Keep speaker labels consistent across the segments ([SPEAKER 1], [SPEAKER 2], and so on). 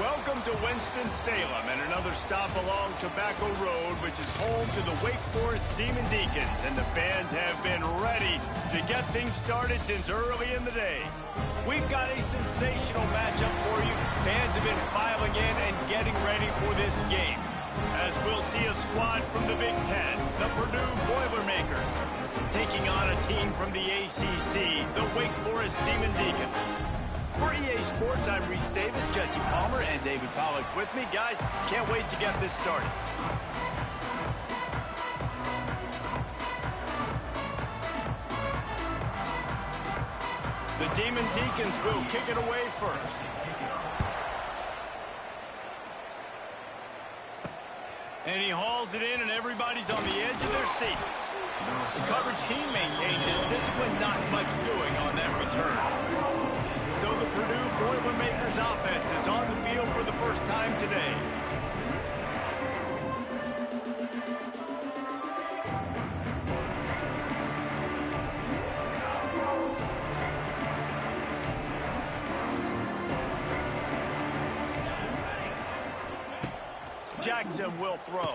[SPEAKER 1] Welcome to Winston-Salem and another stop along Tobacco Road, which is home to the Wake Forest Demon Deacons, and the fans have been ready to get things started since early in the day. We've got a sensational matchup for you. Fans have been filing in and getting ready for this game, as we'll see a squad from the Big Ten, the Purdue Boilermakers, taking on a team from the ACC, the Wake Forest Demon Deacons. For EA Sports, I'm Reese Davis, Jesse Palmer, and David Pollack with me. Guys, can't wait to get this started. The Demon Deacons will kick it away first. And he hauls it in, and everybody's on the edge of their seats. The coverage team maintained his discipline, not much doing on that return. So the Purdue Boilermakers offense is on the field for the first time today. Jackson will throw.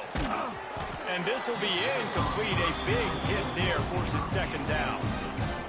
[SPEAKER 1] And this will be incomplete. A big hit there forces second down.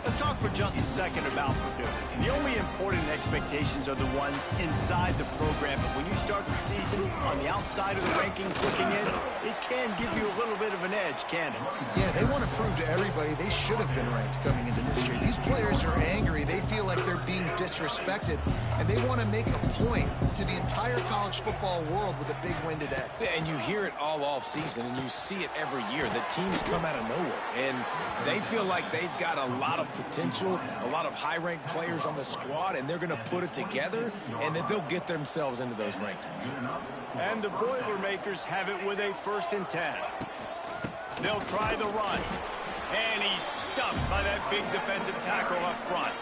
[SPEAKER 1] Let's talk for just a second about Purdue. The only important expectations are the ones inside the program, but when you start the season on the outside of the rankings looking in, it can give you a little bit of an edge, can it?
[SPEAKER 2] Yeah, they want to prove to everybody they should have been ranked coming into this year. These players are angry. They feel like they're being disrespected, and they want to make a point to the entire college football world with a big win today.
[SPEAKER 3] And you hear it all off season, and you see it every year. The teams come out of nowhere, and they feel like they've got a lot of potential, a lot of high-ranked players on the squad, and they're going to put it together, and then they'll get themselves into those rankings.
[SPEAKER 1] And the Boilermakers have it with a 1st and 10. They'll try the run, and he's stuffed by that big defensive tackle up front.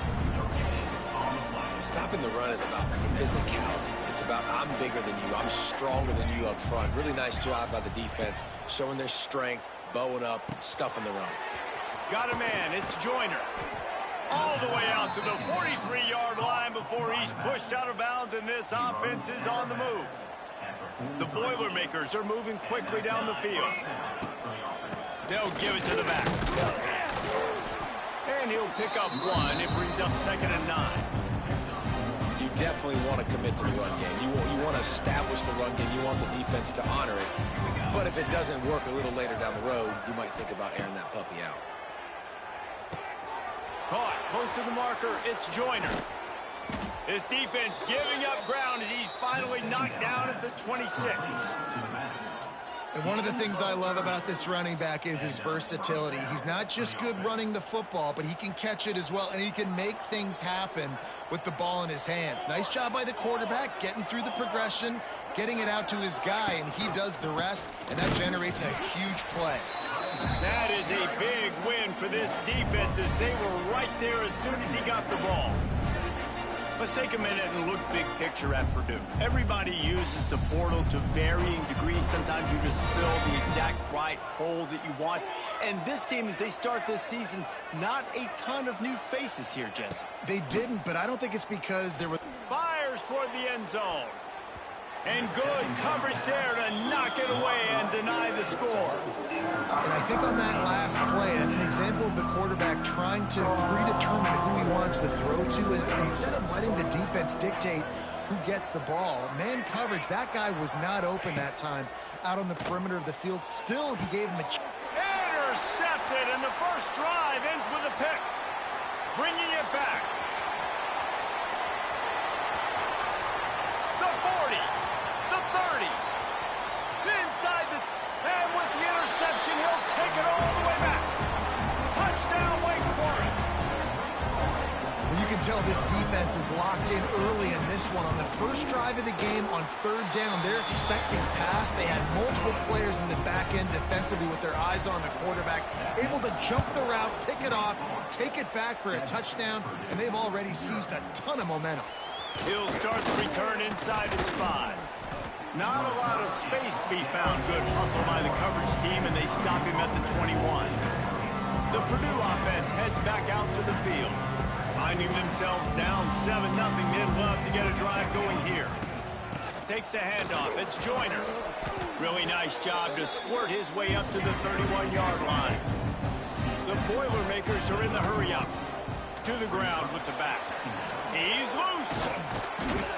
[SPEAKER 3] Stopping the run is about physicality. It's about I'm bigger than you, I'm stronger than you up front. Really nice job by the defense, showing their strength, bowing up, stuffing the run.
[SPEAKER 1] Got a man, it's Joyner. All the way out to the 43-yard line before he's pushed out of bounds, and this offense is on the move. The Boilermakers are moving quickly down the field. They'll give it to the back. And he'll pick up one. It brings up 2nd and 9.
[SPEAKER 3] You definitely want to commit to the run game. You want to establish the run game. You want the defense to honor it. But if it doesn't work a little later down the road, you might think about airing that puppy out.
[SPEAKER 1] Caught close to the marker, it's Joyner. His defense giving up ground as he's finally knocked down at the 26.
[SPEAKER 2] And one of the things I love about this running back is his versatility. He's not just good running the football, but he can catch it as well, and he can make things happen with the ball in his hands. Nice job by the quarterback, getting through the progression, getting it out to his guy, and he does the rest, and that generates a huge play.
[SPEAKER 1] That is a big win for this defense as they were right there as soon as he got the ball. Let's take a minute and look big picture at Purdue. Everybody uses the portal to varying degrees. Sometimes you just fill the exact right hole that you want. And this team, as they start this season, not a ton of new faces here, Jesse.
[SPEAKER 2] They didn't, but I don't think it's because there was...
[SPEAKER 1] Fires toward the end zone. And good coverage there to knock it away and deny the score.
[SPEAKER 2] And I think on that last play, that's an example of the quarterback trying to predetermine who he wants to throw to, and instead of letting the defense dictate who gets the ball. Man coverage, that guy was not open that time out on the perimeter of the field. Still, he gave him a...
[SPEAKER 1] Intercepted, and the first drive ends with a pick. Bringing it back. The 40. The 30. Inside the... And with the interception, he'll take it all the way back. Touchdown, Wake Forest.
[SPEAKER 2] Well, you can tell this defense is locked in early in this one. On the first drive of the game on 3rd down, they're expecting pass. They had multiple players in the back end defensively with their eyes on the quarterback, able to jump the route, pick it off, take it back for a touchdown, and they've already seized a ton of momentum.
[SPEAKER 1] He'll start the return inside his 5. Not a lot of space to be found. Good hustle by the coverage team, and they stop him at the 21. The Purdue offense heads back out to the field. Finding themselves down 7-0, they'd love to get a drive going here. takes the handoff. It's Joyner. Really nice job to squirt his way up to the 31-yard line. The Boilermakers are in the hurry-up. To the ground with the back. He's loose.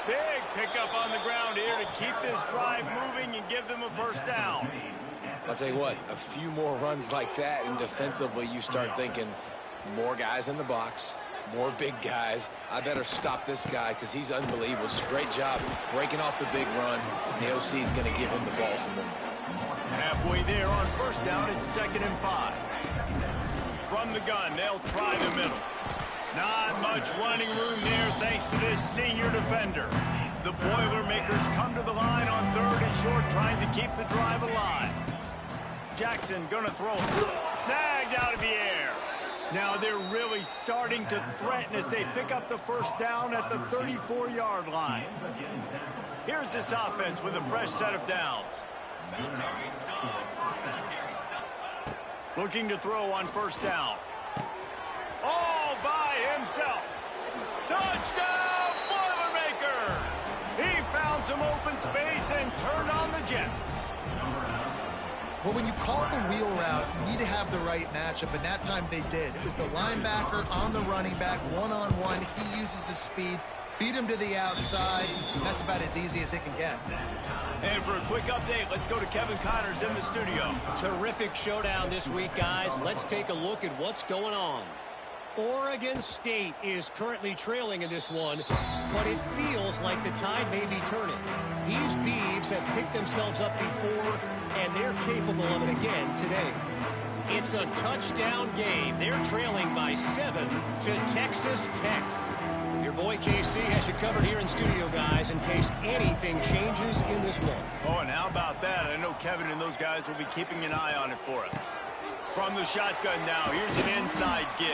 [SPEAKER 1] Big pickup on the ground here to keep this drive moving and give them a first down.
[SPEAKER 3] I'll tell you what, a few more runs like that, and defensively you start thinking, more guys in the box, more big guys. I better stop this guy because he's unbelievable. Just a great job breaking off the big run. And the OC is going to give him the ball some more.
[SPEAKER 1] Halfway there on first down, it's 2nd and 5. From the gun, they'll try the middle. Not much running room there thanks to this senior defender. The Boilermakers come to the line on 3rd and short, trying to keep the drive alive. Jackson gonna throw. Snagged out of the air. Now they're really starting to threaten as they pick up the first down at the 34-yard line. Here's this offense with a fresh set of downs. Looking to throw on first down. All by himself. Touchdown, Boilermakers! He found some open space and turned on the Jets.
[SPEAKER 2] Well, when you call it the wheel route, you need to have the right matchup, and that time they did. It was the linebacker on the running back, one-on-one. He uses his speed, beat him to the outside. That's about as easy as it can get.
[SPEAKER 1] And for a quick update, let's go to Kevin Connors in the studio.
[SPEAKER 4] Terrific showdown this week, guys. Let's take a look at what's going on. Oregon State is currently trailing in this one, but it feels like the tide may be turning. These Beavs have picked themselves up before, and they're capable of it again today. It's a touchdown game. They're trailing by 7 to Texas Tech. Your boy KC has you covered here in studio, guys, in case anything changes in this one.
[SPEAKER 1] Oh, and how about that? I know Kevin and those guys will be keeping an eye on it for us. From the shotgun now, here's an inside give.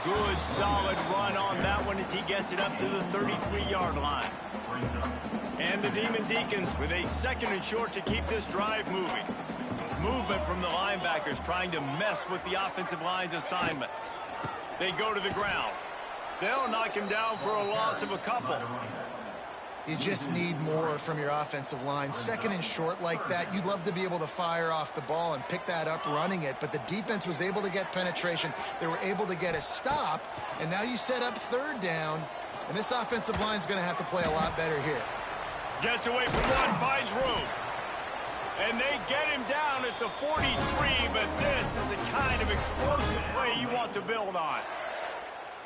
[SPEAKER 1] Good, solid run on that one as he gets it up to the 33-yard line. And the Demon Deacons with a 2nd and short to keep this drive moving. Movement from the linebackers trying to mess with the offensive line's assignments. They go to the ground. They'll knock him down for a loss of a couple.
[SPEAKER 2] You just need more from your offensive line. 2nd and short like that, you'd love to be able to fire off the ball and pick that up running it, but the defense was able to get penetration. They were able to get a stop, and now you set up 3rd down, and this offensive line is going to have to play a lot better here.
[SPEAKER 1] Gets away from one, finds room. And they get him down at the 43, but this is the kind of explosive play you want to build on.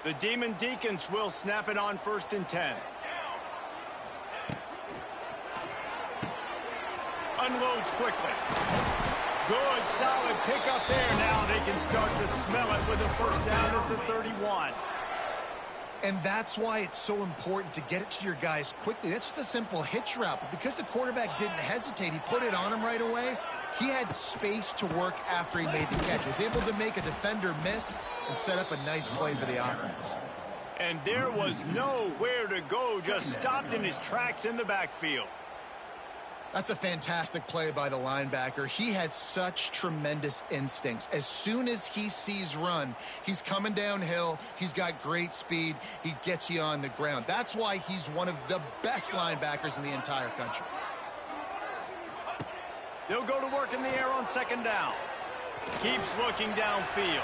[SPEAKER 1] The Demon Deacons will snap it on 1st and 10. Unloads quickly. Good, solid pickup there. Now they can start to smell it with a first down at the 31.
[SPEAKER 2] And that's why it's so important to get it to your guys quickly. That's just a simple hitch route. But because the quarterback didn't hesitate, he put it on him right away. He had space to work after he made the catch. Was able to make a defender miss and set up a nice play for the offense.
[SPEAKER 1] And there was nowhere to go, just stopped in his tracks in the backfield.
[SPEAKER 2] That's a fantastic play by the linebacker. He has such tremendous instincts. As soon as he sees run, he's coming downhill. He's got great speed. He gets you on the ground. That's why he's one of the best linebackers in the entire country.
[SPEAKER 1] They'll go to work in the air on 2nd down. Keeps looking downfield.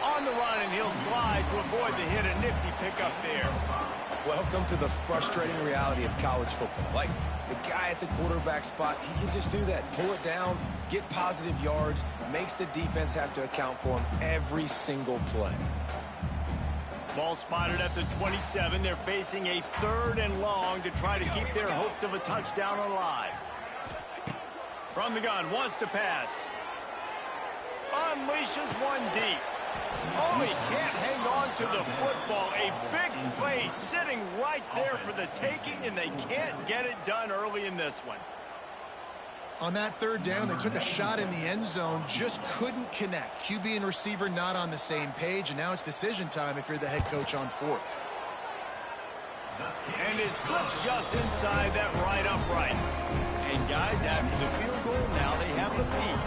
[SPEAKER 1] On the run, and he'll slide to avoid the hit. A nifty pickup there.
[SPEAKER 3] Welcome to the frustrating reality of college football. Like, the guy at the quarterback spot, he can just do that. Pull it down, get positive yards, makes the defense have to account for him every single play.
[SPEAKER 1] Ball spotted at the 27. They're facing a 3rd and long to try to keep their hopes of a touchdown alive. From the gun, wants to pass. Unleashes one deep. Oh, he can't hang on to the football. A big play sitting right there for the taking, and they can't get it done early in this one.
[SPEAKER 2] On that 3rd down, they took a shot in the end zone, just couldn't connect. QB and receiver not on the same page, and now it's decision time if you're the head coach on 4th.
[SPEAKER 1] And it slips just inside that right upright. And guys, after the field goal, now they have the lead.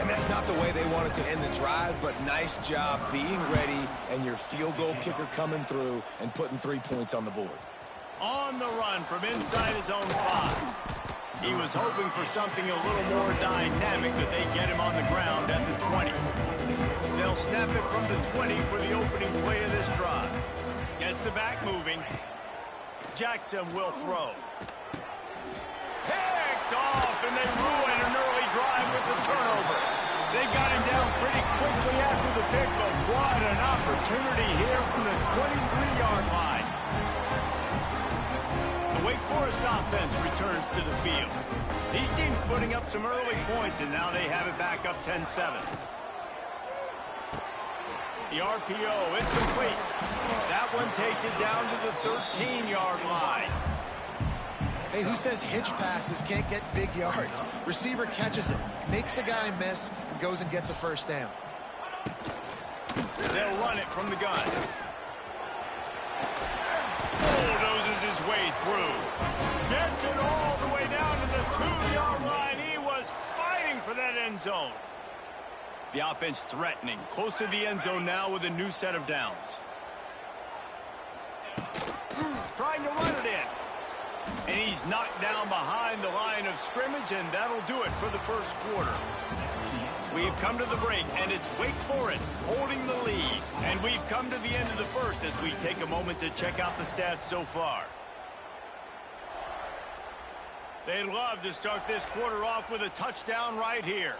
[SPEAKER 3] And that's not the way they wanted to end the drive, but nice job being ready and your field goal kicker coming through and putting 3 points on the board.
[SPEAKER 1] On the run from inside his own 5. He was hoping for something a little more dynamic, but they get him on the ground at the 20. They'll snap it from the 20 for the opening play of this drive. Gets the back moving. Jackson will throw. Picked off, and they ruin an early drive with the turnover. They got him down pretty quickly after the pick, but what an opportunity here from the 23-yard line. The Wake Forest offense returns to the field. These teams putting up some early points, and now they have it back up 10-7. The RPO, it's complete. That one takes it down to the 13-yard line.
[SPEAKER 2] Hey, who says hitch passes can't get big yards? Receiver catches it, makes a guy miss, and goes and gets a first down.
[SPEAKER 1] They'll run it from the gun. Bulldozes his way through. Gets it all the way down to the 2-yard line. He was fighting for that end zone. The offense threatening, close to the end zone now with a new set of downs. Trying to run it in. And he's knocked down behind the line of scrimmage, and that'll do it for the first quarter. We've come to the break, and it's Wake Forest holding the lead. And we've come to the end of the first as we take a moment to check out the stats so far. They'd love to start this quarter off with a touchdown right here.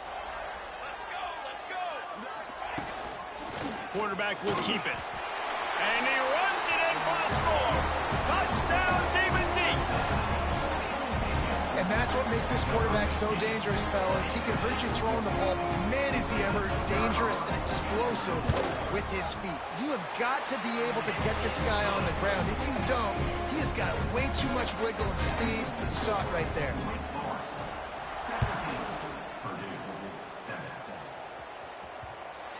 [SPEAKER 1] Quarterback will keep it. And he runs it in for the score. Touchdown, Demon Deeks.
[SPEAKER 2] And that's what makes this quarterback so dangerous, fellas. He can hurt you throwing the ball. Man, is he ever dangerous and explosive with his feet. You have got to be able to get this guy on the ground. If you don't, he has got way too much wiggle and speed. You saw it right there.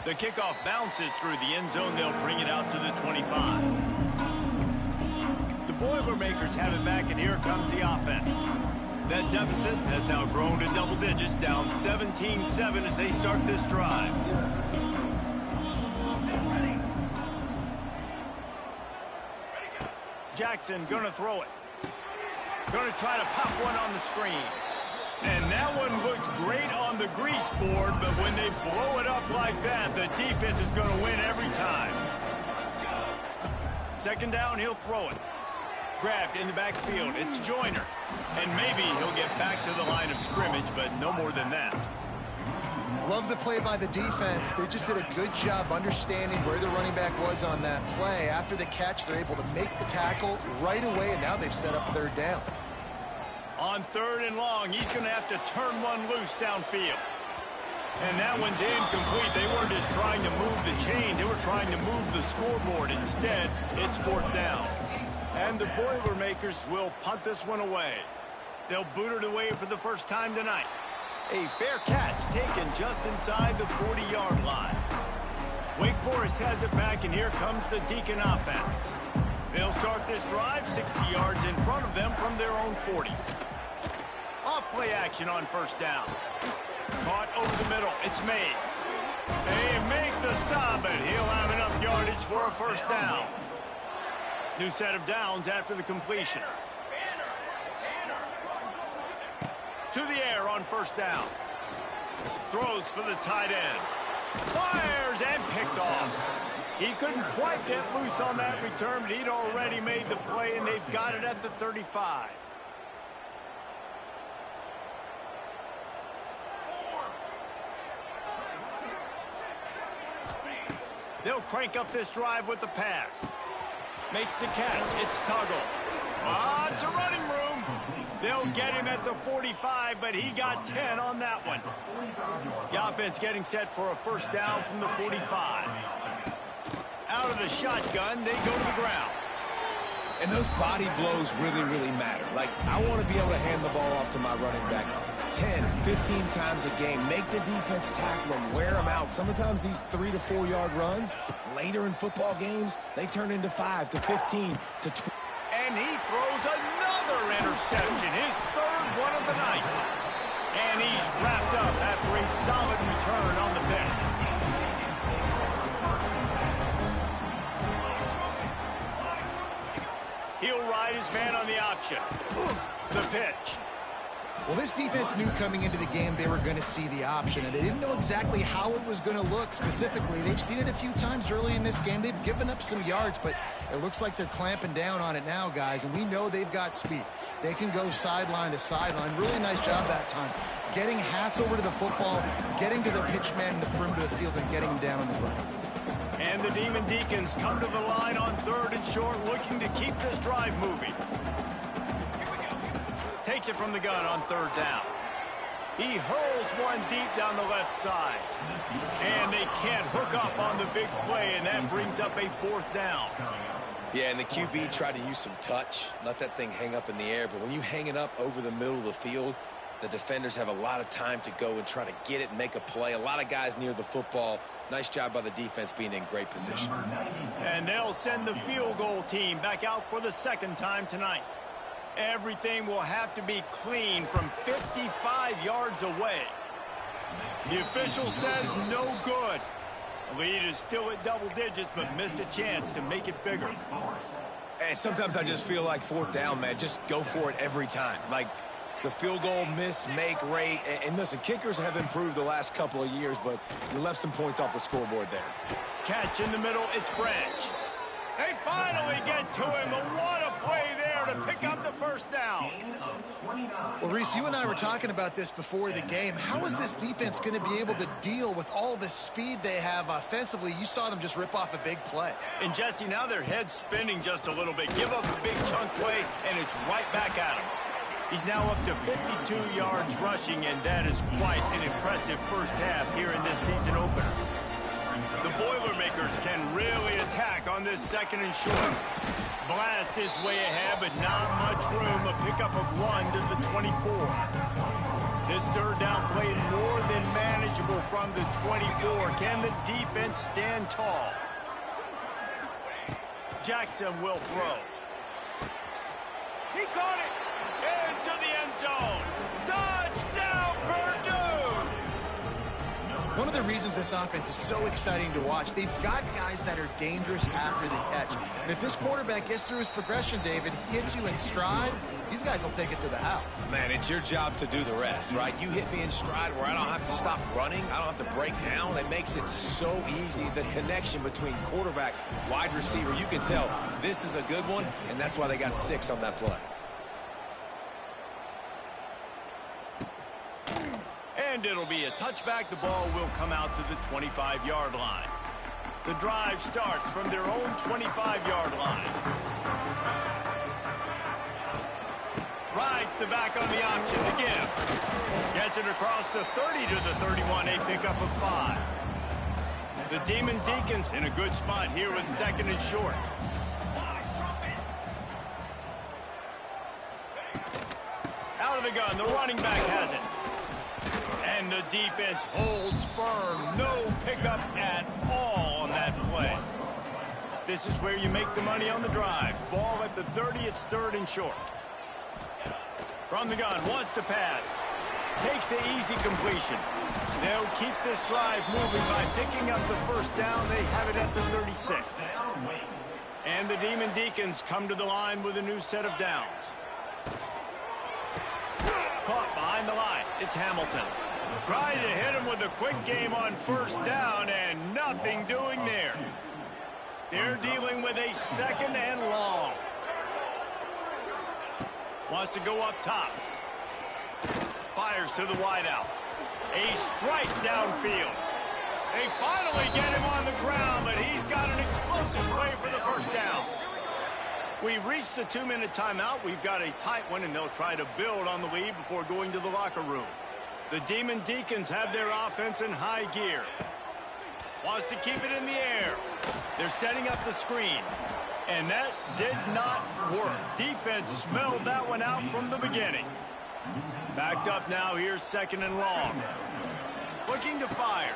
[SPEAKER 1] The kickoff bounces through the end zone. They'll bring it out to the 25. The Boilermakers have it back, and here comes the offense. That deficit has now grown to double digits, down 17-7 as they start this drive. Jackson gonna throw it. Gonna try to pop one on the screen. And that one looked great on the grease board, but when they blow it up like that, the defense is going to win every time. Second down, he'll throw it. Grabbed in the backfield. It's Joyner. And maybe he'll get back to the line of scrimmage, but no more than that.
[SPEAKER 2] Love the play by the defense. They just did a good job understanding where the running back was on that play. After the catch, they're able to make the tackle right away, and now they've set up third down.
[SPEAKER 1] On 3rd and long, he's going to have to turn one loose downfield. And that one's incomplete. They weren't just trying to move the chains. They were trying to move the scoreboard. Instead, it's 4th down. And the Boilermakers will punt this one away. They'll boot it away for the first time tonight. A fair catch taken just inside the 40-yard line. Wake Forest has it back, and here comes the Deacon offense. They'll start this drive 60 yards in front of them from their own 40. Off-play action on 1st down. Caught over the middle. It's Mays. They make the stop, but he'll have enough yardage for a 1st down. New set of downs after the completion. To the air on 1st down. Throws for the tight end. Fires and picked off. He couldn't quite get loose on that return, but he'd already made the play, and they've got it at the 35. They'll crank up this drive with the pass. Makes the catch. It's Tuggle. It's a running room. They'll get him at the 45, but he got 10 on that one. The offense getting set for a 1st down from the 45. Out of the shotgun, they go to the ground.
[SPEAKER 3] And those body blows really, really matter. Like, I want to be able to hand the ball off to my running back 10, 15 times a game. Make the defense tackle them, wear them out. Sometimes these 3 to 4 yard runs, later in football games, they turn into 5 to 15 to 20.
[SPEAKER 1] And he throws another interception, his 3rd one of the night. And he's wrapped up after a solid return on the pick. He'll ride his man on the option. The pitch.
[SPEAKER 2] Well, this defense knew coming into the game they were going to see the option, and they didn't know exactly how it was going to look specifically. They've seen it a few times early in this game. They've given up some yards, but it looks like they're clamping down on it now, guys, and we know they've got speed. They can go sideline to sideline. Really nice job that time. Getting Hats over to the football, getting to the pitch man in the perimeter of the field, and getting him down on the ground.
[SPEAKER 1] And the Demon Deacons come to the line on 3rd and short, looking to keep this drive moving. Takes it from the gun on 3rd down. He hurls one deep down the left side. And they can't hook up on the big play, and that brings up a 4th down.
[SPEAKER 3] Yeah, and the QB tried to use some touch, let that thing hang up in the air. But when you hang it up over the middle of the field, the defenders have a lot of time to go and try to get it and make a play. A lot of guys near the football. Nice job by the defense being in great position.
[SPEAKER 1] And they'll send the field goal team back out for the 2nd time tonight. Everything will have to be clean from 55 yards away. The official says no good. The lead is still at double digits, but missed a chance to make it bigger.
[SPEAKER 3] And sometimes I just feel like 4th down, man. Just go for it every time. Like the field goal miss, make rate. And listen, kickers have improved the last couple of years, but you left some points off the scoreboard there.
[SPEAKER 1] Catch in the middle, it's Branch. They finally get to him, but what a play there to pick up the 1st down.
[SPEAKER 2] Well, Reese, you and I were talking about this before the game. How is this defense going to be able to deal with all the speed they have offensively? You saw them just rip off a big play.
[SPEAKER 1] And, Jesse, now their head's spinning just a little bit. Give up a big chunk play, and it's right back at him. He's now up to 52 yards rushing, and that is quite an impressive first half here in this season opener. The Boilermakers can really attack on this 2nd and short. Blast his way ahead, but not much room. A pickup of 1 to the 24. This 3rd down played more than manageable from the 24. Can the defense stand tall? Jackson will throw. He caught it into the end zone. Touchdown, Purdue!
[SPEAKER 2] One of the reasons this offense is so exciting to watch, they've got guys that are dangerous after the catch. And if this quarterback gets through his progression, David, hits you in stride, these guys will take it to the house.
[SPEAKER 3] Man, it's your job to do the rest, right? You hit me in stride where I don't have to stop running. I don't have to break down. It makes it so easy. The connection between quarterback, wide receiver, you can tell this is a good one, and that's why they got 6 on that play.
[SPEAKER 1] And it'll be a touchback. The ball will come out to the 25-yard line. The drive starts from their own 25-yard line. Rides the back on the option to give. Gets it across the 30 to the 31, a pickup of 5. The Demon Deacons in a good spot here with 2nd and short. Out of the gun, the running back has it. And the defense holds firm. No pickup at all on that play. This is where you make the money on the drive. Ball at the 30, it's 3rd and short. From the gun, wants to pass. Takes the easy completion. They'll keep this drive moving by picking up the 1st down. They have it at the 36. And the Demon Deacons come to the line with a new set of downs. Caught behind the line. It's Hamilton. Trying to hit him with a quick game on 1st down, and nothing doing there. They're dealing with a 2nd and long. Wants to go up top. Fires to the wideout. A strike downfield. They finally get him on the ground, but he's got an explosive play for the 1st down. We've reached the 2-minute timeout. We've got a tight one, and they'll try to build on the lead before going to the locker room. The Demon Deacons have their offense in high gear. Wants to keep it in the air. They're setting up the screen. And that did not work. Defense smelled that one out from the beginning. Backed up now, here's 2nd and long. Looking to fire.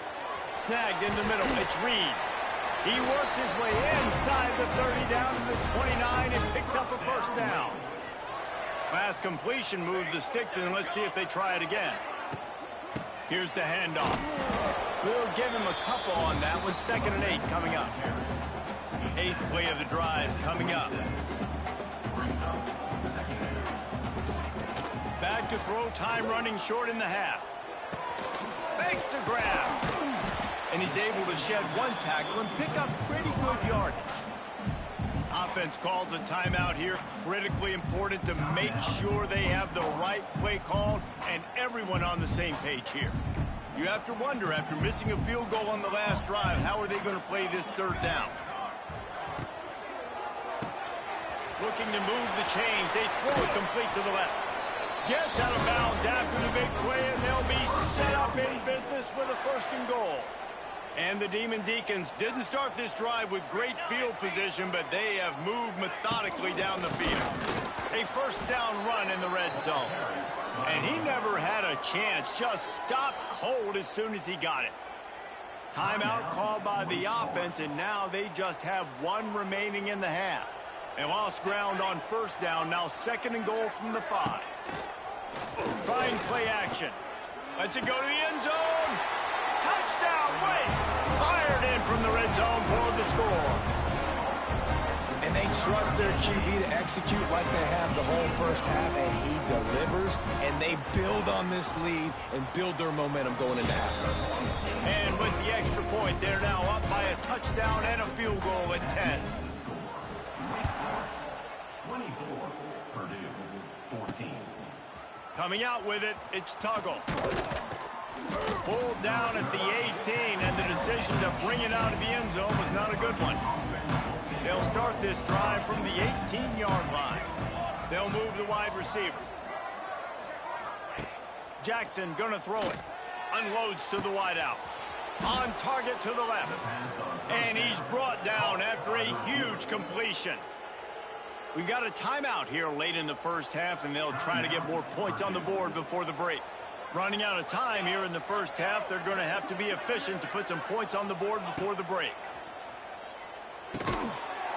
[SPEAKER 1] Snagged in the middle, it's Reed. He works his way inside the 30 down to the 29 and picks up a 1st down. Last completion moved the sticks in. Let's see if they try it again. Here's the handoff. We'll give him a couple on that one. 2nd and 8 coming up. 8th play of the drive coming up. to throw, time running short in the half. Fakes to grab. And he's able to shed one tackle and pick up pretty good yardage. Offense calls a timeout here. Critically important to make sure they have the right play called and everyone on the same page here. You have to wonder, after missing a field goal on the last drive, how are they going to play this third down? Looking to move the chains. They throw it complete to the left. Gets out of bounds after the big play, and they'll be set up in business with a 1st and goal. And the Demon Deacons didn't start this drive with great field position, but they have moved methodically down the field. A 1st down run in the red zone. And he never had a chance, just stopped cold as soon as he got it. Timeout called by the offense, and now they just have 1 remaining in the half. They lost ground on 1st down, now 2nd and goal from the 5. Trying play action. Lets it go to the end zone. Touchdown, Wake! Fired in from the red zone for the score.
[SPEAKER 3] And they trust their QB to execute like they have the whole 1st half, and he delivers, and they build on this lead and build their momentum going into halftime.
[SPEAKER 1] And with the extra point, they're now up by a touchdown and a field goal at 10.
[SPEAKER 5] 24, Purdue, 14.
[SPEAKER 1] Coming out with it, it's Tuggle. Pulled down at the 18, and the decision to bring it out of the end zone was not a good one. They'll start this drive from the 18-yard line. They'll move the wide receiver. Jackson gonna throw it. Unloads to the wideout. On target to the left. And he's brought down after a huge completion. We got a timeout here late in the 1st half, and they'll try to get more points on the board before the break. Running out of time here in the 1st half, they're going to have to be efficient to put some points on the board before the break.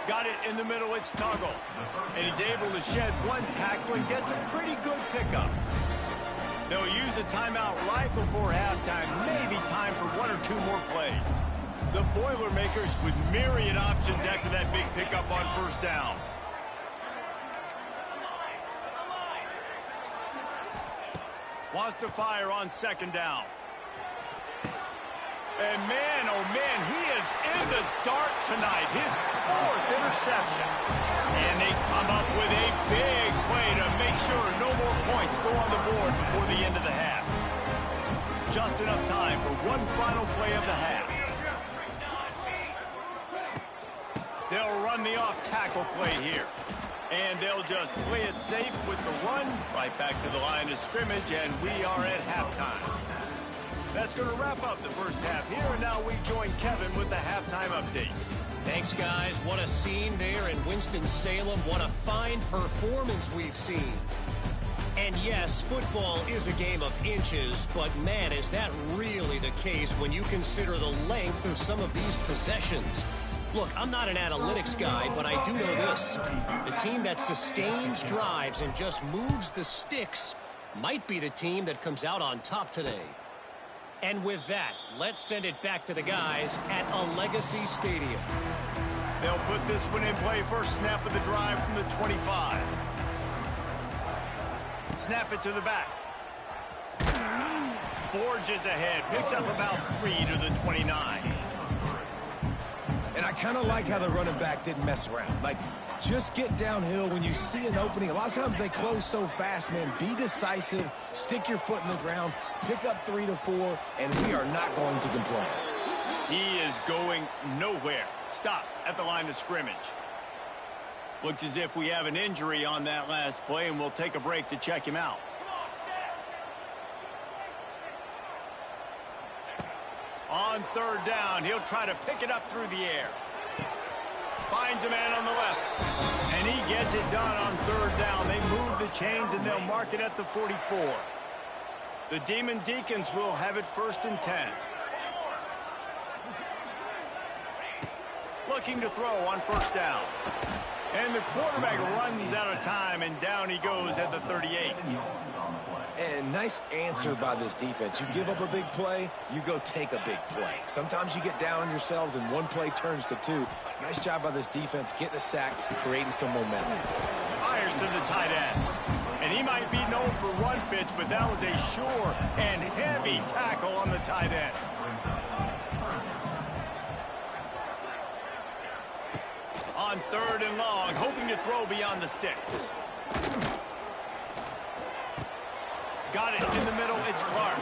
[SPEAKER 1] Got it in the middle, it's Tuggle. And he's able to shed 1 tackle and gets a pretty good pickup. They'll use a timeout right before halftime, maybe time for 1 or 2 more plays. The Boilermakers with myriad options after that big pickup on 1st down. Wants to fire on 2nd down. And man, oh man, he is in the dark tonight. His 4th interception. And they come up with a big play to make sure no more points go on the board before the end of the half. Just enough time for 1 final play of the half. They'll run the off-tackle play here. And they'll just play it safe with the run right back to the line of scrimmage, and we are at halftime. That's going to wrap up the 1st half here, and now we join Kevin with the halftime update.
[SPEAKER 4] Thanks, guys. What a scene there in Winston-Salem. What a fine performance we've seen. And yes, football is a game of inches, but man, is that really the case when you consider the length of some of these possessions. Look, I'm not an analytics guy, but I do know this. The team that sustains drives and just moves the sticks might be the team that comes out on top today. And with that, let's send it back to the guys at a Legacy Stadium.
[SPEAKER 1] They'll put this one in play. First snap of the drive from the 25. Snap it to the back. Forges ahead. Picks up about 3 to the 29.
[SPEAKER 3] And I kind of like how the running back didn't mess around. Like, just get downhill when you see an opening. A lot of times they close so fast, man. Be decisive, stick your foot in the ground, pick up 3 to 4, and we are not going to complain.
[SPEAKER 1] He is going nowhere. Stop at the line of scrimmage. Looks as if we have an injury on that last play, and we'll take a break to check him out. On 3rd down, he'll try to pick it up through the air. Finds a man on the left. And he gets it done on 3rd down. They move the chains, and they'll mark it at the 44. The Demon Deacons will have it 1st and 10. Looking to throw on 1st down. And the quarterback runs out of time, and down he goes at the 38.
[SPEAKER 3] And nice answer by this defense. You give up a big play, you go take a big play. Sometimes you get down on yourselves and 1 play turns to 2. Nice job by this defense getting a sack, creating some momentum.
[SPEAKER 1] Fires to the tight end. And he might be known for run fits, but that was a sure and heavy tackle on the tight end. On 3rd and long, hoping to throw beyond the sticks. Got it in the middle. It's Clark.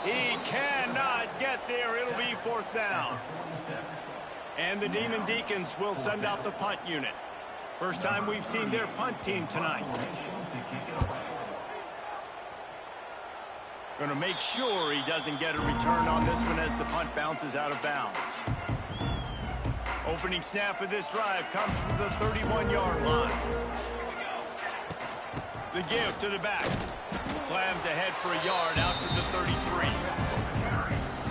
[SPEAKER 1] He cannot get there. It'll be 4th down. And the Demon Deacons will send out the punt unit. First time we've seen their punt team tonight. Going to make sure he doesn't get a return on this one as the punt bounces out of bounds. Opening snap of this drive comes from the 31-yard line. The give to the back. Slams ahead for a yard out to the 33.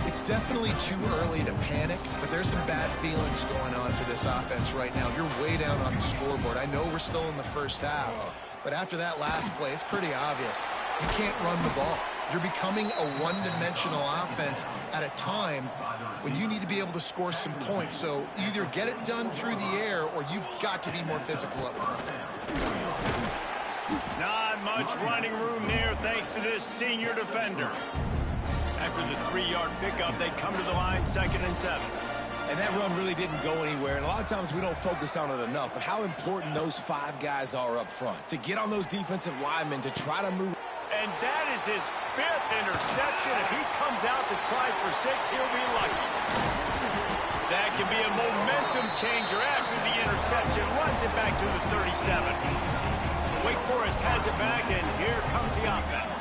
[SPEAKER 2] It's definitely too early to panic, but there's some bad feelings going on for this offense right now. You're way down on the scoreboard. I know we're still in the first half, but after that last play, it's pretty obvious. You can't run the ball. You're becoming a one-dimensional offense at a time when you need to be able to score some points. So either get it done through the air or you've got to be more physical up front.
[SPEAKER 1] Not much running room there thanks to this senior defender. After the 3-yard pickup, they come to the line 2nd and 7.
[SPEAKER 3] And that run really didn't go anywhere. And a lot of times we don't focus on it enough. But how important those 5 guys are up front to get on those defensive linemen to try to move.
[SPEAKER 1] And that is his 5th interception. If he comes out to try for 6, he'll be lucky. That can be a momentum changer after the interception. Runs it back to the 37. Wake Forest has it back, and here comes the offense.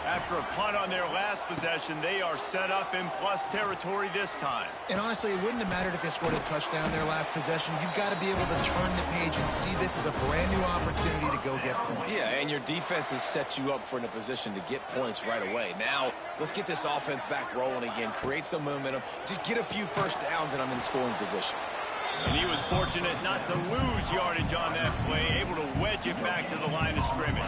[SPEAKER 1] After a punt on their last possession, they are set up in plus territory this time.
[SPEAKER 2] And honestly, it wouldn't have mattered if they scored a touchdown their last possession. You've got to be able to turn the page and see this as a brand new opportunity to go get points.
[SPEAKER 3] Yeah, and your defense has set you up for in a position to get points right away. Now, let's get this offense back rolling again, create some momentum, just get a few first downs, and I'm in scoring position.
[SPEAKER 1] And he was fortunate not to lose yardage on that play, able to wedge it back to the line of scrimmage.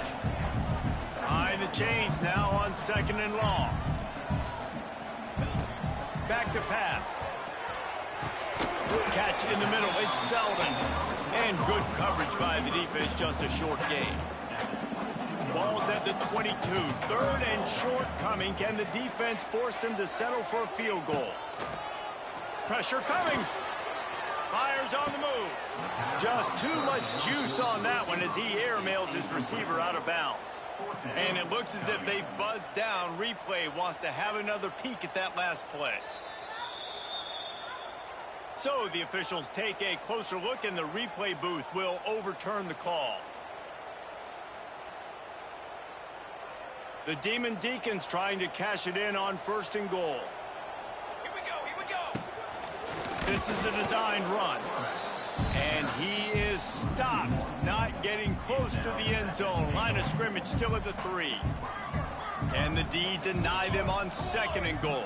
[SPEAKER 1] Behind the chains now on 2nd and long. Back to pass. Catch in the middle. It's Selden. And good coverage by the defense. Just a short gain. Ball's at the 22. 3rd and short coming. Can the defense force them to settle for a field goal? Pressure coming. Fires on the move. Just too much juice on that one as he airmails his receiver out of bounds. And it looks as if they've buzzed down. Replay wants to have another peek at that last play. So the officials take a closer look, and the replay booth will overturn the call. The Demon Deacons trying to cash it in on 1st and goal.
[SPEAKER 3] Here we go.
[SPEAKER 1] This is a designed run. And he is stopped, not getting close to the end zone. Line of scrimmage still at the 3. Can the D deny them on 2nd and goal?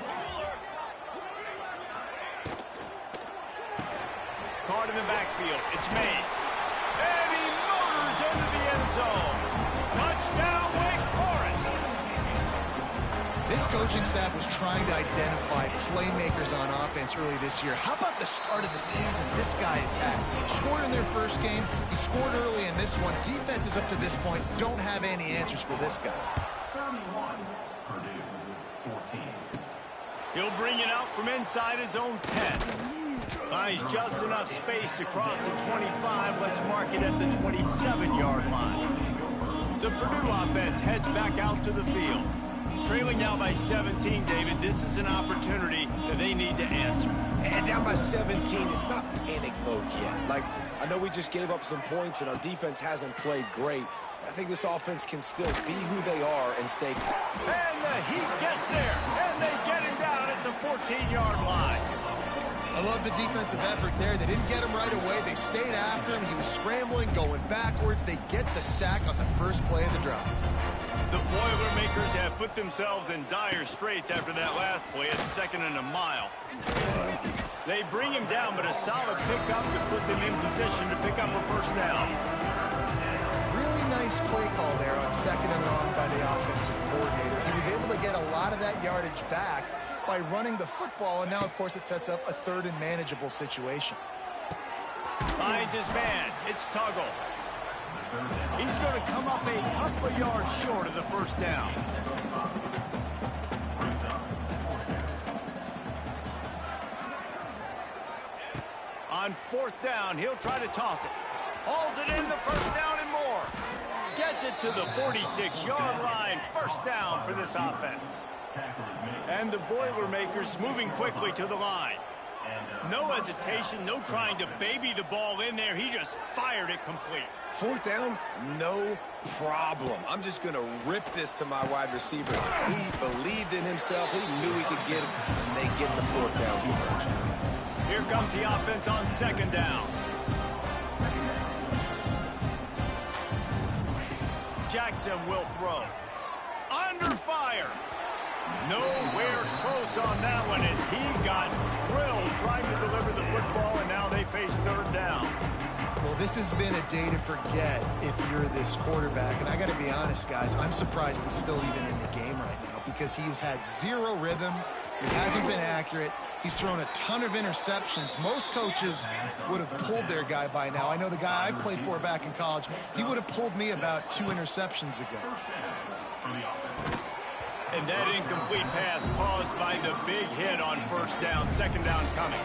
[SPEAKER 1] Caught in the backfield. It's Mays. And he motors into the end zone. Touchdown, Wake Forest.
[SPEAKER 2] This coaching staff was trying to identify playmakers on offense early this year. How about the start of the season this guy has had? Scored in their first game. He scored early in this one. Defenses up to this point don't have any answers for this guy.
[SPEAKER 5] 31, Purdue, 14.
[SPEAKER 1] He'll bring it out from inside his own 10. Finds just enough space to cross the 25. Let's mark it at the 27-yard line. The Purdue offense heads back out to the field. Trailing now by 17, David. This is an opportunity that they need to answer.
[SPEAKER 3] And down by 17, it's not panic mode yet. Like, I know we just gave up some points and our defense hasn't played great. I think this offense can still be who they are and stay.
[SPEAKER 1] And the Heat gets there, and they get him down at the 14-yard line.
[SPEAKER 2] I love the defensive effort there. They didn't get him right away. They stayed after him. He was scrambling, going backwards. They get the sack on the first play of the drive.
[SPEAKER 1] The Boilermakers have put themselves in dire straits after that last play at 2nd and a mile. They bring him down, but a solid pickup to put them in position to pick up a first down.
[SPEAKER 2] Really nice play call there on 2nd and long by the offensive coordinator. He was able to get a lot of that yardage back by running the football, and now, of course, it sets up a 3rd and manageable situation.
[SPEAKER 1] Finds his man. It's Tuggle. He's going to come up a couple of yards short of the first down. On fourth down, he'll try to toss it. Hauls it in, the first down and more. Gets it to the 46-yard line. First down for this offense. And the Boilermakers moving quickly to the line. No hesitation, no trying to baby the ball in there. He just fired it complete.
[SPEAKER 3] Fourth down, no problem. I'm just going to rip this to my wide receiver. He believed in himself. He knew he could get it, and they get the fourth down conversion.
[SPEAKER 1] Here comes the offense on second down. Jackson will throw. Under fire. Nowhere close on that one as he got drilled trying to deliver the football, and now they face third down.
[SPEAKER 2] Well, this has been a day to forget if you're this quarterback. And I got to be honest, guys, I'm surprised he's still even in the game right now because he's had zero rhythm. He hasn't been accurate. He's thrown a ton of interceptions. Most coaches would have pulled their guy by now. I know the guy I played for back in college, he would have pulled me about 2 interceptions ago.
[SPEAKER 1] And that incomplete pass caused by the big hit on first down. Second down coming.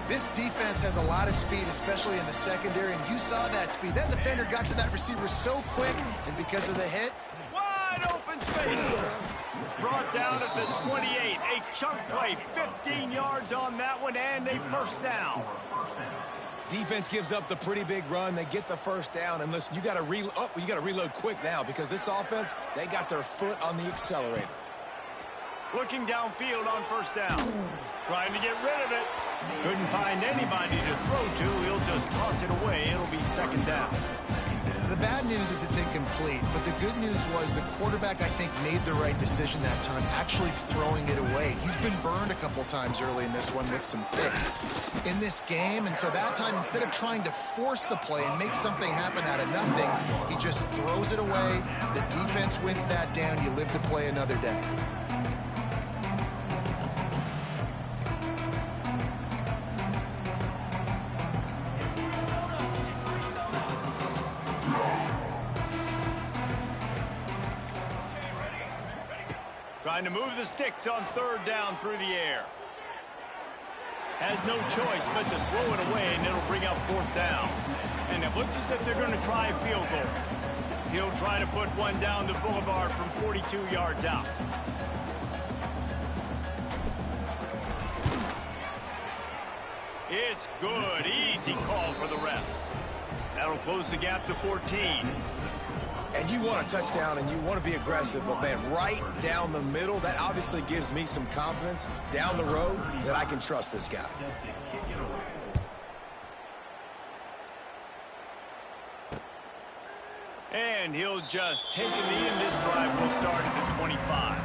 [SPEAKER 2] This defense has a lot of speed, especially in the secondary, and you saw that speed. That defender got to that receiver so quick, and because of the hit,
[SPEAKER 1] wide open spaces. Brought down at the 28. A chunk play, 15 yards on that one, and a first down.
[SPEAKER 3] Defense gives up the pretty big run. They get the first down, and listen, you got to reload quick now because this offense, they got their foot on the accelerator.
[SPEAKER 1] Looking downfield on first down. Trying to get rid of it. Couldn't find anybody to throw to. He'll just toss it away. It'll be second down.
[SPEAKER 2] The bad news is it's incomplete, but the good news was the quarterback, I think, made the right decision that time, actually throwing it away. He's been burned a couple times early in this one with some picks in this game, and so that time, instead of trying to force the play and make something happen out of nothing, he just throws it away. The defense wins that down. You live to play another day.
[SPEAKER 1] Trying to move the sticks on third down through the air. Has no choice but to throw it away, and it'll bring up fourth down. And it looks as if they're going to try a field goal. He'll try to put one down the boulevard from 42 yards out. It's good. Easy call for the refs. That'll close the gap to 14.
[SPEAKER 3] And you want a touchdown and you want to be aggressive, but man, right down the middle, that obviously gives me some confidence down the road that I can trust this guy.
[SPEAKER 1] And he'll just take the knee, and this drive will start at the 25.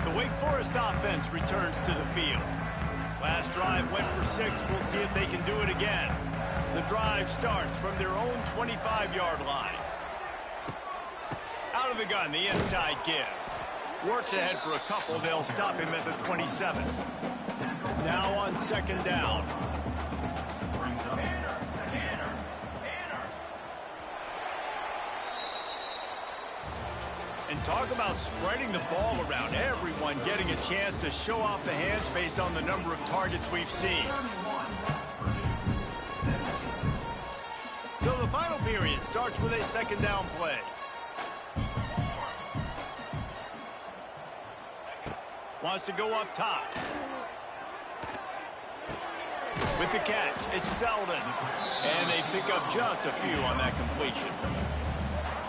[SPEAKER 1] The Wake Forest offense returns to the field. Last drive went for 6. We'll see if they can do it again. The drive starts from their own 25-yard line. Out of the gun, the inside give. Works ahead for a couple. They'll stop him at the 27. Now on second down. And talk about spreading the ball around. Everyone getting a chance to show off the hands based on the number of targets we've seen. So the final period starts with a second down play. Wants to go up top. With the catch, it's Selden. And they pick up just a few on that completion.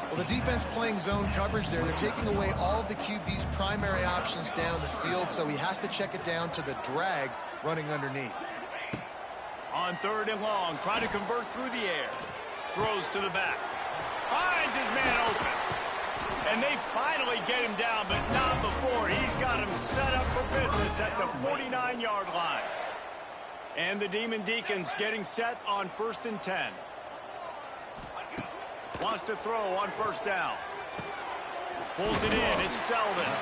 [SPEAKER 2] Well, the defense playing zone coverage there. They're taking away all of the QB's primary options down the field, so he has to check it down to the drag running underneath.
[SPEAKER 1] On third and long, trying to convert through the air. Throws to the back. Finds his man open. And they finally get him down, but not before. He's got him set up for business at the 49-yard line. And the Demon Deacons getting set on 1st and 10. Wants to throw on first down. Pulls it in. It's Selden.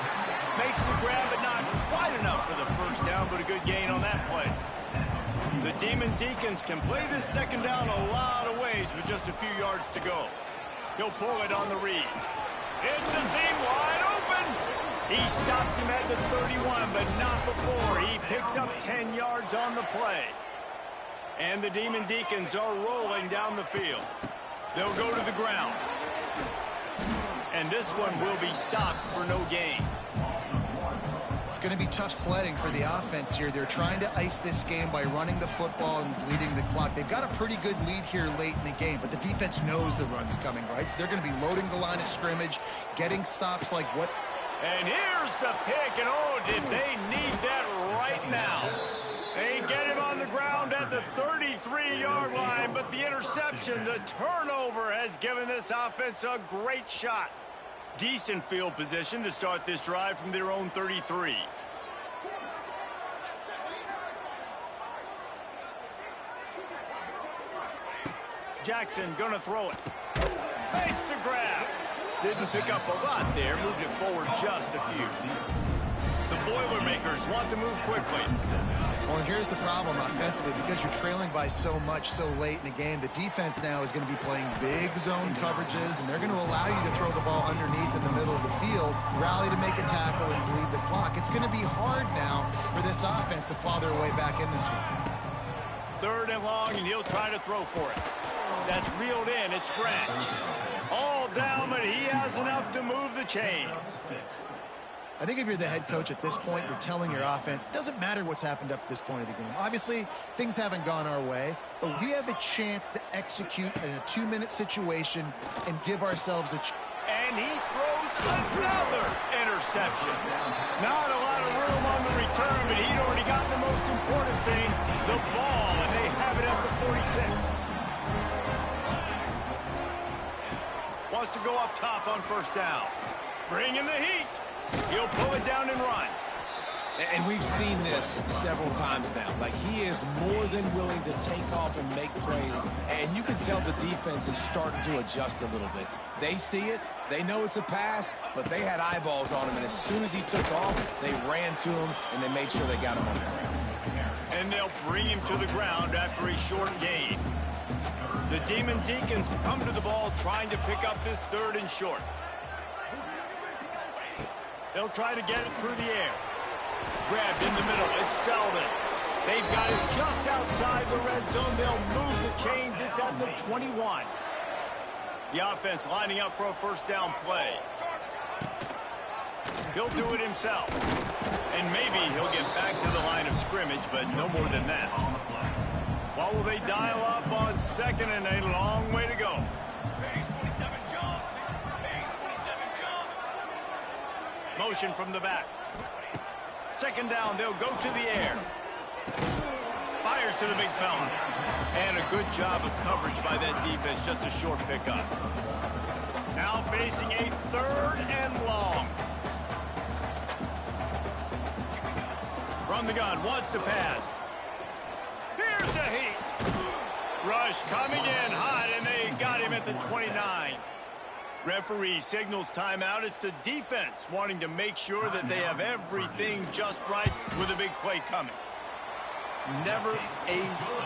[SPEAKER 1] Makes the grab, but not quite enough for the first down, but a good gain on that play. The Demon Deacons can play this second down a lot of ways with just a few yards to go. He'll pull it on the read. It's a seam wide open. He stops him at the 31, but not before. He picks up 10 yards on the play. And the Demon Deacons are rolling down the field. They'll go to the ground. And this one will be stopped for no gain.
[SPEAKER 2] It's going to be tough sledding for the offense here. They're trying to ice this game by running the football and bleeding the clock. They've got a pretty good lead here late in the game, but the defense knows the run's coming, right? So they're going to be loading the line of scrimmage, getting stops like what.
[SPEAKER 1] And here's the pick, and oh, did they need that right now. They get him on the ground at the 33-yard line, but the interception, the turnover, has given this offense a great shot. Decent field position to start this drive from their own 33. Jackson gonna throw it. Makes the grab. Didn't pick up a lot there, moved it forward just a few. The Boilermakers want to move quickly.
[SPEAKER 2] Well, and here's the problem offensively. Because you're trailing by so much so late in the game, the defense now is going to be playing big zone coverages, and they're going to allow you to throw the ball underneath in the middle of the field, rally to make a tackle, and bleed the clock. It's going to be hard now for this offense to claw their way back in this one.
[SPEAKER 1] 3rd and long, and he'll try to throw for it. That's reeled in. It's Branch. All down, but he has enough to move the chains.
[SPEAKER 2] I think if you're the head coach at this point, you're telling your offense, it doesn't matter what's happened up to this point of the game. Obviously, things haven't gone our way, but we have a chance to execute in a 2-minute situation and give ourselves a chance.
[SPEAKER 1] And he throws another interception. Not a lot of room on the return, but he'd already gotten the most important thing, the ball, and they have it at the 46. Wants to go up top on 1st down. Bring in the heat. He'll pull it down and run.
[SPEAKER 3] And we've seen this several times now. Like, he is more than willing to take off and make plays. And you can tell the defense is starting to adjust a little bit. They see it. They know it's a pass, but they had eyeballs on him. And as soon as he took off, they ran to him, and they made sure they got him on the ground.
[SPEAKER 1] And they'll bring him to the ground after a short gain. The Demon Deacons come to the ball trying to pick up this 3rd and short. They'll try to get it through the air. Grabbed in the middle. It's Selden. They've got it just outside the red zone. They'll move the chains. It's at the 21. The offense lining up for a 1st down play. He'll do it himself. And maybe he'll get back to the line of scrimmage, but no more than that. What will they dial up on 2nd and a long way to go? Motion from the back. 2nd down, they'll go to the air. Fires to the big fella. And a good job of coverage by that defense, just a short pickup. Now facing a 3rd and long. From the gun, wants to pass. Here's the heat. Rush coming in hot, and they got him at the 29. Referee signals timeout. It's the defense wanting to make sure that they have everything just right with a big play coming. Never a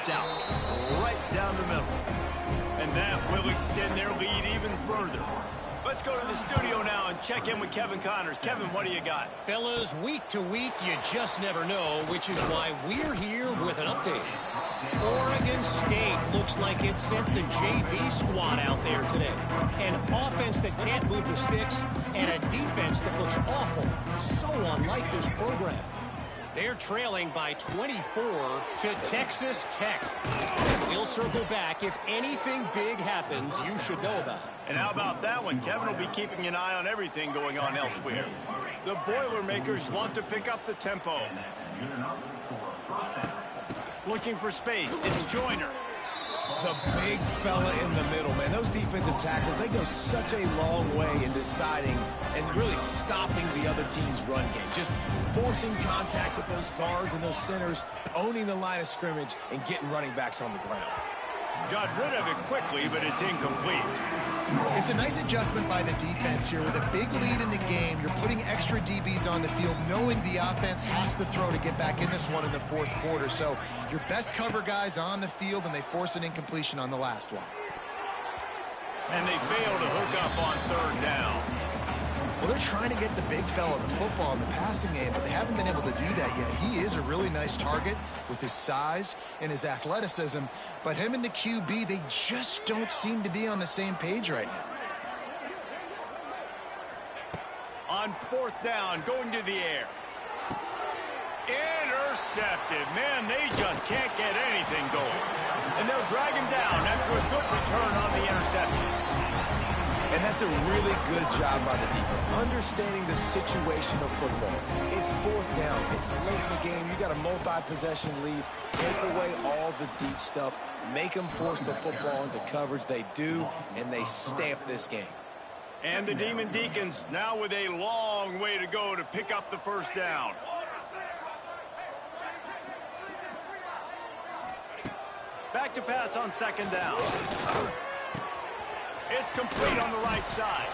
[SPEAKER 1] doubt. Right down the middle. And that will extend their lead even further. Let's go to the studio now and check in with Kevin Connors. Kevin, what do you got?
[SPEAKER 4] Fellas, week to week, you just never know, which is why we're here with an update. Oregon State looks like it sent the JV squad out there today. An offense that can't move the sticks and a defense that looks awful. So unlike this program. They're trailing by 24 to Texas Tech. We'll circle back. If anything big happens, you should know about it.
[SPEAKER 1] And how about that one? Kevin will be keeping an eye on everything going on elsewhere. The Boilermakers want to pick up the tempo. Looking for space. It's Joyner.
[SPEAKER 3] The big fella in the middle, man. Those defensive tackles, they go such a long way in deciding and really stopping the other team's run game. Just forcing contact with those guards and those centers, owning the line of scrimmage, and getting running backs on the ground.
[SPEAKER 1] Got rid of it quickly, but it's incomplete.
[SPEAKER 2] It's a nice adjustment by the defense here. With a big lead in the game, you're putting extra DBs on the field, knowing the offense has to throw to get back in this one in the fourth quarter. So your best cover guys on the field, and they force an incompletion on the last one.
[SPEAKER 1] And they fail to hook up on third down.
[SPEAKER 2] Well, they're trying to get the big fella the football in the passing game, but they haven't been able to do that yet. He is a really nice target with his size and his athleticism, but him and the QB, they just don't seem to be on the same page right now.
[SPEAKER 1] On fourth down, going to the air. Intercepted. Man, they just can't get anything going. And they'll drag him down after a good return on the interception.
[SPEAKER 3] And that's a really good job by the defense, understanding the situation of football. It's fourth down. It's late in the game. You got a multi-possession lead. Take away all the deep stuff. Make them force the football into coverage. They do, and they stamp this game.
[SPEAKER 1] And the Demon Deacons now with a long way to go to pick up the first down. Back to pass on second down. It's complete on the right side.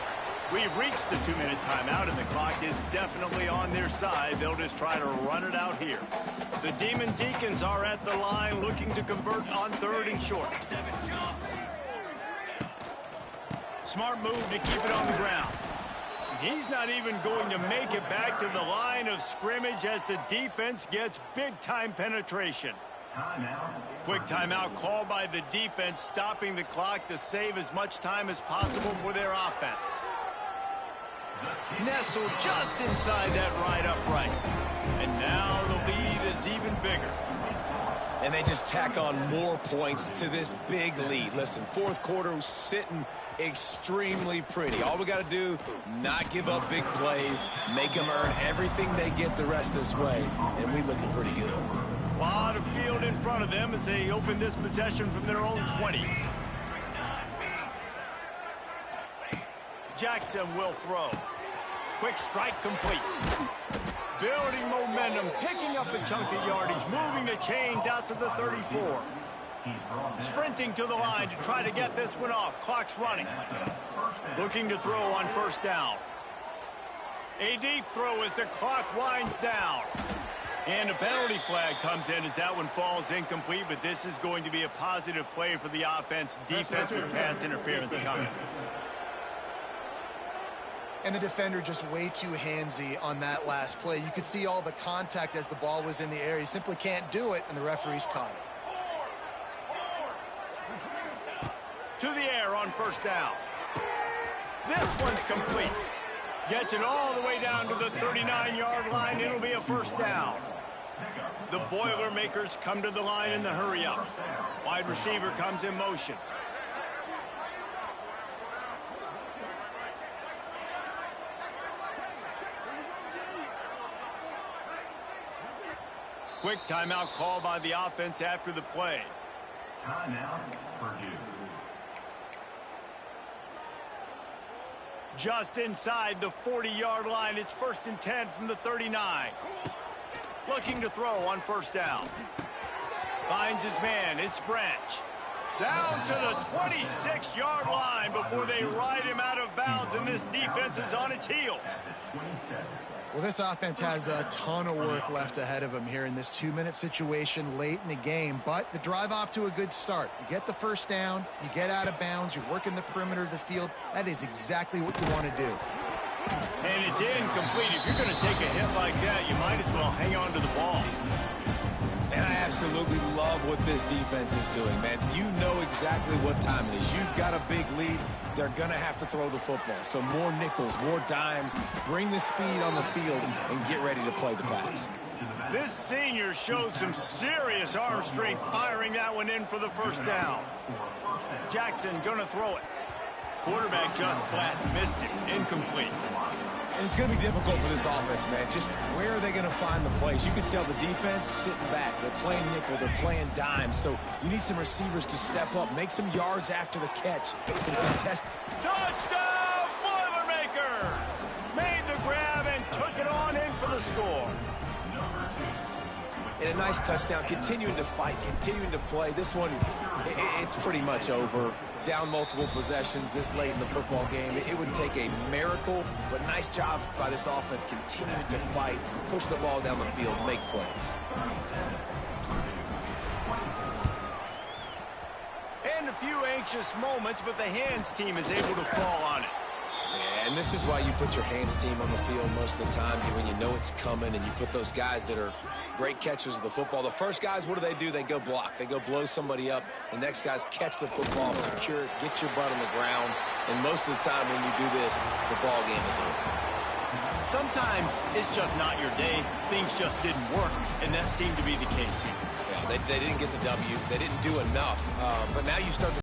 [SPEAKER 1] We've reached the 2-minute timeout, and the clock is definitely on their side. They'll just try to run it out here. The Demon Deacons are at the line looking to convert on third and short. Smart move to keep it on the ground. He's not even going to make it back to the line of scrimmage as the defense gets big-time penetration. Quick timeout called by the defense, stopping the clock to save as much time as possible for their offense. Nestled just inside that right upright. And now the lead is even bigger.
[SPEAKER 3] And they just tack on more points to this big lead. Listen, fourth quarter was sitting extremely pretty. All we got to do, not give up big plays, make them earn everything they get the rest of this way, and we looking pretty good.
[SPEAKER 1] A lot of field in front of them as they open this possession from their own 20. Jackson will throw. Quick strike complete. Building momentum, picking up a chunk of yardage, moving the chains out to the 34. Sprinting to the line to try to get this one off. Clock's running. Looking to throw on first down. A deep throw as the clock winds down. And a penalty flag comes in as that one falls incomplete, but this is going to be a positive play for the offense. Defense with pass interference coming.
[SPEAKER 2] And the defender just way too handsy on that last play. You could see all the contact as the ball was in the air. He simply can't do it, and the referee's caught it.
[SPEAKER 1] To the air on first down. This one's complete. Gets it all the way down to the 39-yard line. It'll be a first down. The Boilermakers come to the line in the hurry-up. Wide receiver comes in motion. Quick timeout call by the offense after the play.
[SPEAKER 5] Timeout, Purdue.
[SPEAKER 1] Just inside the 40-yard line. It's 1st and 10 from the 39. Looking to throw on first down. Finds his man. It's Branch. Down to the 26-yard line before they ride him out of bounds, and this defense is on its heels.
[SPEAKER 2] Well, this offense has a ton of work left ahead of them here in this 2-minute situation late in the game, but the drive off to a good start. You get the first down, you get out of bounds, you're working the perimeter of the field. That is exactly what you want to do.
[SPEAKER 1] And it's incomplete. If you're going to take a hit like that, you might as well hang on to the ball.
[SPEAKER 3] And I absolutely love what this defense is doing, man. You know exactly what time it is. You've got a big lead. They're going to have to throw the football. So more nickels, more dimes. Bring the speed on the field and get ready to play the pass.
[SPEAKER 1] This senior shows some serious arm strength firing that one in for the first down. Jackson going to throw it. Quarterback just flat missed it. Incomplete.
[SPEAKER 3] And it's going to be difficult for this offense, man. Just where are they going to find the plays? You can tell the defense sitting back. They're playing nickel. They're playing dime. So you need some receivers to step up, make some yards after the catch. Some contest.
[SPEAKER 1] Touchdown, Boilermakers! Made the grab and took it on in for the score.
[SPEAKER 3] and a nice touchdown, continuing to fight, continuing to play. This one, it's pretty much over. Down multiple possessions this late in the football game. It would take a miracle, but nice job by this offense continuing to fight, push the ball down the field, make plays.
[SPEAKER 1] And a few anxious moments, but the hands team is able to fall on it.
[SPEAKER 3] Yeah, and this is why you put your hands team on the field most of the time, when you know it's coming, and you put those guys that are great catchers of the football. The first guys, what do? They go block. They go blow somebody up. The next guys catch the football, secure it, get your butt on the ground. And most of the time when you do this, the ball game is over.
[SPEAKER 1] Sometimes it's just not your day. Things just didn't work, and that seemed to be the case here.
[SPEAKER 3] Yeah, they didn't get the W. They didn't do enough. But now you start to